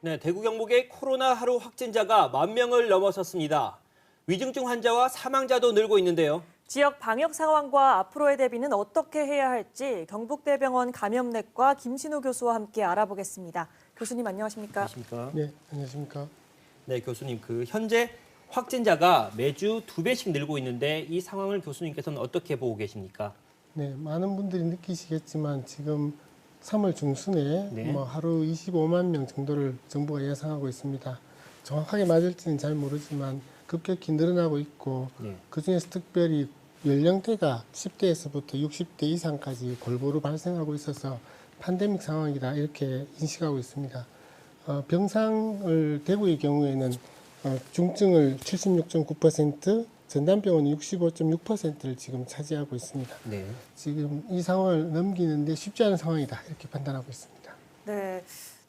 네, 대구 경북의 코로나 하루 확진자가 10,000명을 넘어섰습니다. 위중증 환자와 사망자도 늘고 있는데요. 지역 방역 상황과 앞으로의 대비는 어떻게 해야 할지 경북대병원 감염내과 김신우 교수와 함께 알아보겠습니다. 교수님 안녕하십니까? 안녕하십니까? 네, 안녕하십니까? 네, 교수님. 현재 확진자가 매주 2배씩 늘고 있는데 이 상황을 교수님께서는 어떻게 보고 계십니까? 네, 많은 분들이 느끼시겠지만 지금 3월 중순에 네. 하루 25만 명 정도를 정부가 예상하고 있습니다. 정확하게 맞을지는 잘 모르지만 급격히 늘어나고 있고 네. 그중에서 특별히 연령대가 10대에서부터 60대 이상까지 골고루 발생하고 있어서 팬데믹 상황이다 이렇게 인식하고 있습니다. 병상을 대구의 경우에는 중증을 76.9%, 전담병원이 65.6%를 지금 차지하고 있습니다. 네. 지금 이 상황을 넘기는데 쉽지 않은 상황이다 이렇게 판단하고 있습니다. 네.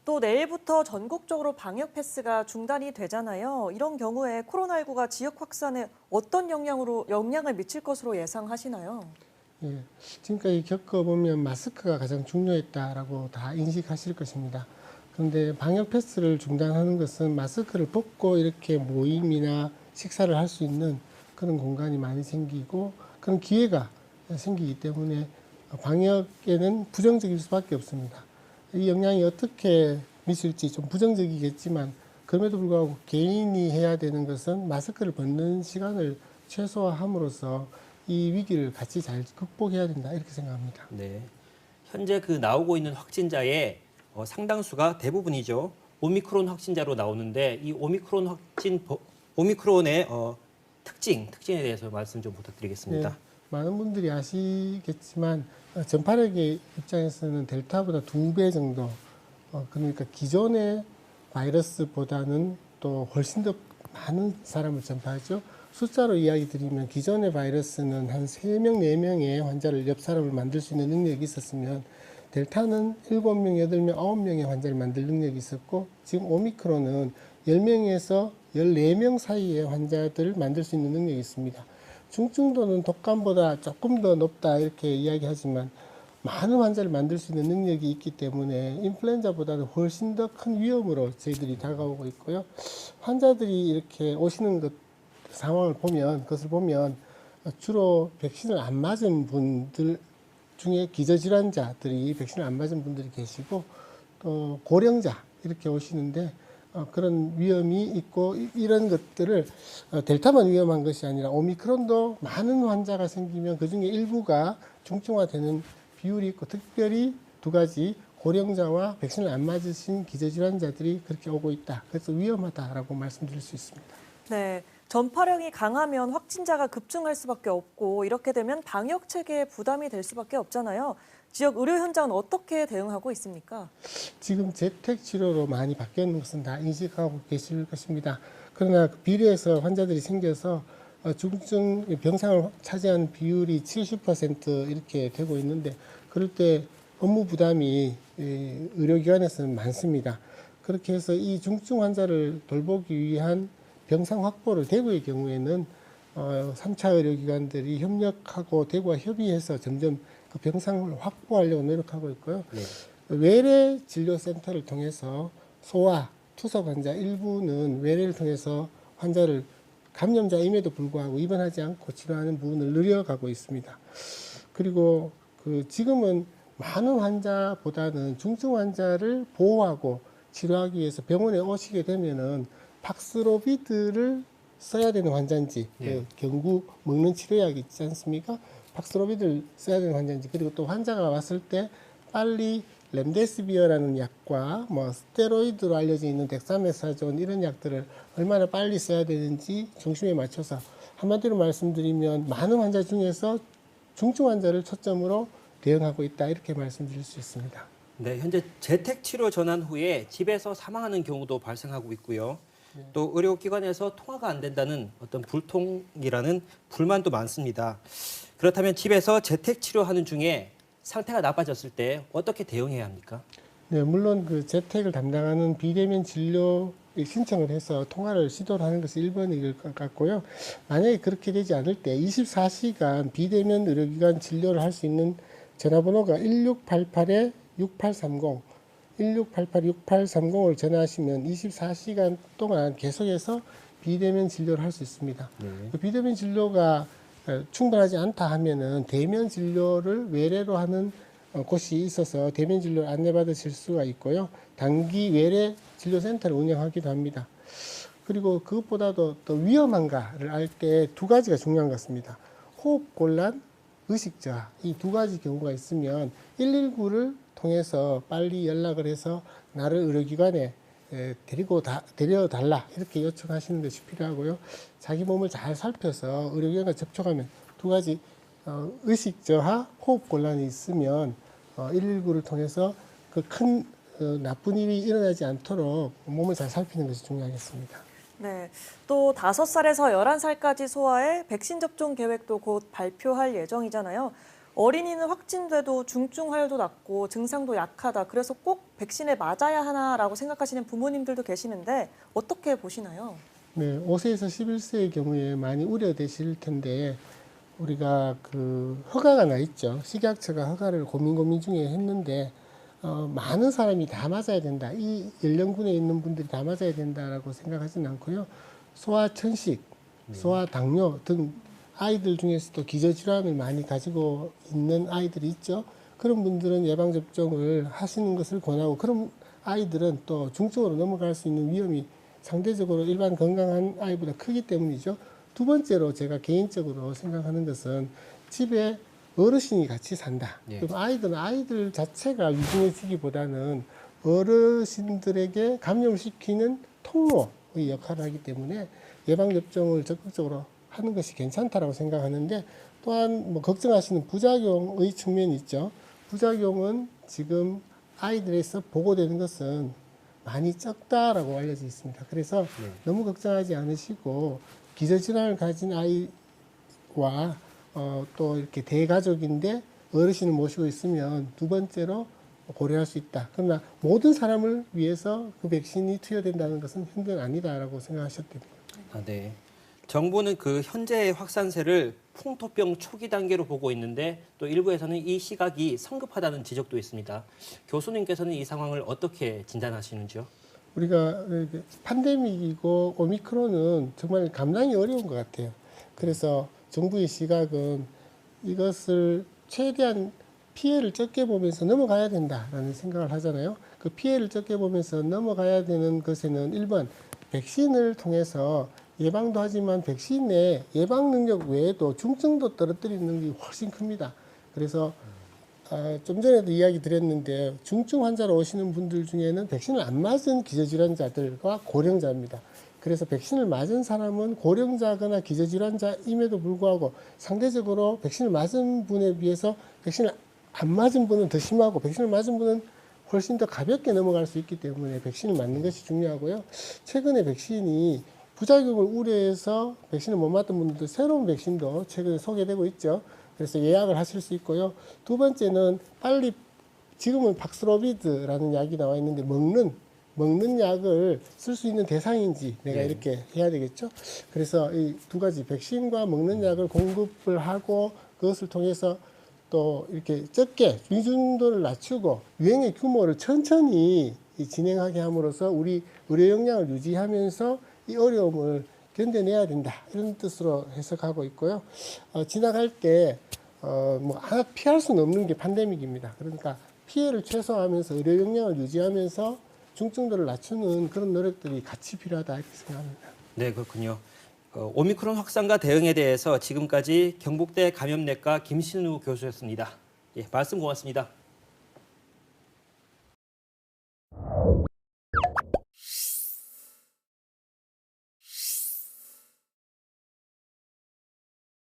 또 내일부터 전국적으로 방역 패스가 중단이 되잖아요. 이런 경우에 코로나19가 지역 확산에 어떤 영향을 미칠 것으로 예상하시나요? 예, 지금까지 겪어보면 마스크가 가장 중요했다라고 다 인식하실 것입니다. 그런데 방역 패스를 중단하는 것은 마스크를 벗고 이렇게 모임이나 식사를 할 수 있는 그런 공간이 많이 생기고 그런 기회가 생기기 때문에 방역에는 부정적일 수밖에 없습니다. 이 영향이 어떻게 미칠지 좀 부정적이겠지만 그럼에도 불구하고 개인이 해야 되는 것은 마스크를 벗는 시간을 최소화함으로써 이 위기를 같이 잘 극복해야 된다 이렇게 생각합니다. 네. 현재 나오고 있는 확진자의 상당수가 대부분이죠. 오미크론 확진자로 나오는데 이 오미크론의 특징에 대해서 말씀 좀 부탁드리겠습니다. 네, 많은 분들이 아시겠지만 전파력의 입장에서는 델타보다 2배 정도 그러니까 기존의 바이러스보다는 또 훨씬 더 많은 사람을 전파하죠. 숫자로 이야기 드리면 기존의 바이러스는 한 3명, 4명의 환자를 옆 사람을 만들 수 있는 능력이 있었으면 델타는 7명, 8명, 9명의 환자를 만들 능력이 있었고 지금 오미크론은 10명에서 14명 사이의 환자들을 만들 수 있는 능력이 있습니다. 중증도는 독감보다 조금 더 높다 이렇게 이야기하지만 많은 환자를 만들 수 있는 능력이 있기 때문에 인플루엔자보다는 훨씬 더 큰 위험으로 저희들이 다가오고 있고요. 환자들이 이렇게 오시는 그것을 보면 주로 백신을 안 맞은 분들 중에 기저질환자들이 백신을 안 맞은 분들이 계시고 또 고령자 이렇게 오시는데 그런 위험이 있고 이런 것들을 델타만 위험한 것이 아니라 오미크론도 많은 환자가 생기면 그중에 일부가 중증화되는 비율이 있고 특별히 2가지 고령자와 백신을 안 맞으신 기저질환자들이 그렇게 오고 있다. 그래서 위험하다라고 말씀드릴 수 있습니다. 네. 전파력이 강하면 확진자가 급증할 수밖에 없고 이렇게 되면 방역 체계에 부담이 될 수밖에 없잖아요. 지역 의료 현장은 어떻게 대응하고 있습니까? 지금 재택 치료로 많이 바뀌는 것은 다 인식하고 계실 것입니다. 그러나 비례해서 환자들이 생겨서 중증 병상을 차지하는 비율이 70% 이렇게 되고 있는데 그럴 때 업무 부담이 의료기관에서는 많습니다. 그렇게 해서 이 중증 환자를 돌보기 위한 병상 확보를 대구의 경우에는 3차 의료기관들이 협력하고 대구와 협의해서 점점 그 병상을 확보하려고 노력하고 있고요. 네. 외래 진료센터를 통해서 소아, 투석 환자 일부는 외래를 통해서 환자를 감염자임에도 불구하고 입원하지 않고 치료하는 부분을 늘려가고 있습니다. 그리고 지금은 많은 환자보다는 중증 환자를 보호하고 치료하기 위해서 병원에 오시게 되면은 박스로비드를 써야 되는 환자인지, 네. 경구 먹는 치료약 있지 않습니까? 박스로비드를 써야 되는 환자인지, 그리고 또 환자가 왔을 때 빨리 렘데시비어라는 약과 스테로이드로 알려져 있는 덱사메사존 이런 약들을 얼마나 빨리 써야 되는지 중심에 맞춰서 한마디로 말씀드리면 많은 환자 중에서 중증 환자를 초점으로 대응하고 있다 이렇게 말씀드릴 수 있습니다. 네, 현재 재택 치료 전환 후에 집에서 사망하는 경우도 발생하고 있고요. 또 의료기관에서 통화가 안 된다는 어떤 불통이라는 불만도 많습니다. 그렇다면 집에서 재택 치료하는 중에 상태가 나빠졌을 때 어떻게 대응해야 합니까? 네, 물론 재택을 담당하는 비대면 진료 신청을 해서 통화를 시도를 하는 것이 1번일 것 같고요. 만약에 그렇게 되지 않을 때 24시간 비대면 의료기관 진료를 할 수 있는 전화번호가 1688-6830 1688-6830을 전화하시면 24시간 동안 계속해서 비대면 진료를 할 수 있습니다. 그 비대면 진료가 충분하지 않다 하면은 대면 진료를 외래로 하는 곳이 있어서 대면 진료를 안내받으실 수가 있고요. 단기 외래 진료센터를 운영하기도 합니다. 그리고 그것보다도 더 위험한가를 알 때 두 가지가 중요한 것 같습니다. 호흡곤란, 의식저하 이 두 가지 경우가 있으면 119를 통해서 빨리 연락을 해서 나를 의료기관에 데려달라 이렇게 요청하시는 것이 필요하고요. 자기 몸을 잘 살펴서 의료기관과 접촉하면 두 가지 의식저하, 호흡곤란이 있으면 119를 통해서 그 큰 나쁜 일이 일어나지 않도록 몸을 잘 살피는 것이 중요하겠습니다. 네, 또 5살에서 11살까지 소아의 백신 접종 계획도 곧 발표할 예정이잖아요. 어린이는 확진돼도 중증 화율도 낮고 증상도 약하다. 그래서 꼭 백신에 맞아야 하나라고 생각하시는 부모님들도 계시는데 어떻게 보시나요? 네, 5세에서 11세의 경우에 많이 우려되실 텐데 우리가 그 허가가 나 있죠. 식약처가 허가를 고민 중에 했는데 많은 사람이 다 맞아야 된다. 이 연령군에 있는 분들이 다 맞아야 된다라고 생각하지는 않고요. 소아천식, 소아당뇨 등 아이들 중에서도 기저질환을 많이 가지고 있는 아이들이 있죠. 그런 분들은 예방접종을 하시는 것을 권하고 그런 아이들은 또 중증으로 넘어갈 수 있는 위험이 상대적으로 일반 건강한 아이보다 크기 때문이죠. 두 번째로 제가 개인적으로 생각하는 것은 집에 어르신이 같이 산다. 그럼 아이들은 아이들 자체가 위중해지기보다는 어르신들에게 감염을 시키는 통로의 역할을 하기 때문에 예방접종을 적극적으로 하는 것이 괜찮다라고 생각하는데 또한 뭐 걱정하시는 부작용의 측면이 있죠. 부작용은 지금 아이들에서 보고되는 것은 많이 적다라고 알려져 있습니다. 그래서 너무 걱정하지 않으시고 기저질환을 가진 아이와 또 이렇게 대가족인데 어르신을 모시고 있으면 두 번째로 고려할 수 있다. 그러나 모든 사람을 위해서 그 백신이 투여된다는 것은 현재는 아니다라고 생각하셔도 됩니다. 아, 네. 정부는 그 현재의 확산세를 풍토병 초기 단계로 보고 있는데 또 일부에서는 이 시각이 성급하다는 지적도 있습니다. 교수님께서는 이 상황을 어떻게 진단하시는지요? 우리가 팬데믹이고 오미크론은 정말 감당이 어려운 것 같아요. 그래서 정부의 시각은 이것을 최대한 피해를 적게 보면서 넘어가야 된다라는 생각을 하잖아요. 그 피해를 적게 보면서 넘어가야 되는 것에는 1번 백신을 통해서 예방도 하지만 백신의 예방 능력 외에도 중증도 떨어뜨리는 능력이 훨씬 큽니다. 그래서 좀 전에도 이야기 드렸는데 중증 환자로 오시는 분들 중에는 백신을 안 맞은 기저질환자들과 고령자입니다. 그래서 백신을 맞은 사람은 고령자거나 기저질환자임에도 불구하고 상대적으로 백신을 맞은 분에 비해서 백신을 안 맞은 분은 더 심하고 백신을 맞은 분은 훨씬 더 가볍게 넘어갈 수 있기 때문에 백신을 맞는 것이 중요하고요. 최근에 백신이 부작용을 우려해서 백신을 못 맞던 분들도 새로운 백신도 최근에 소개되고 있죠. 그래서 예약을 하실 수 있고요. 두 번째는 빨리 지금은 박스로비드라는 약이 나와 있는데 먹는 약을 쓸 수 있는 대상인지 내가 이렇게 해야 되겠죠. 그래서 이 두 가지 백신과 먹는 약을 공급을 하고 그것을 통해서 또 이렇게 적게 위중도를 낮추고 유행의 규모를 천천히 진행하게 함으로써 우리 의료 역량을 유지하면서 이 어려움을 견뎌내야 된다 이런 뜻으로 해석하고 있고요. 지나갈 때 하나 피할 수는 없는 게 팬데믹입니다. 그러니까 피해를 최소화하면서 의료 역량을 유지하면서 중증도를 낮추는 그런 노력들이 같이 필요하다 이렇게 생각합니다. 네, 그렇군요. 오미크론 확산과 대응에 대해서 지금까지 경북대 감염내과 김신우 교수였습니다. 예, 말씀 고맙습니다.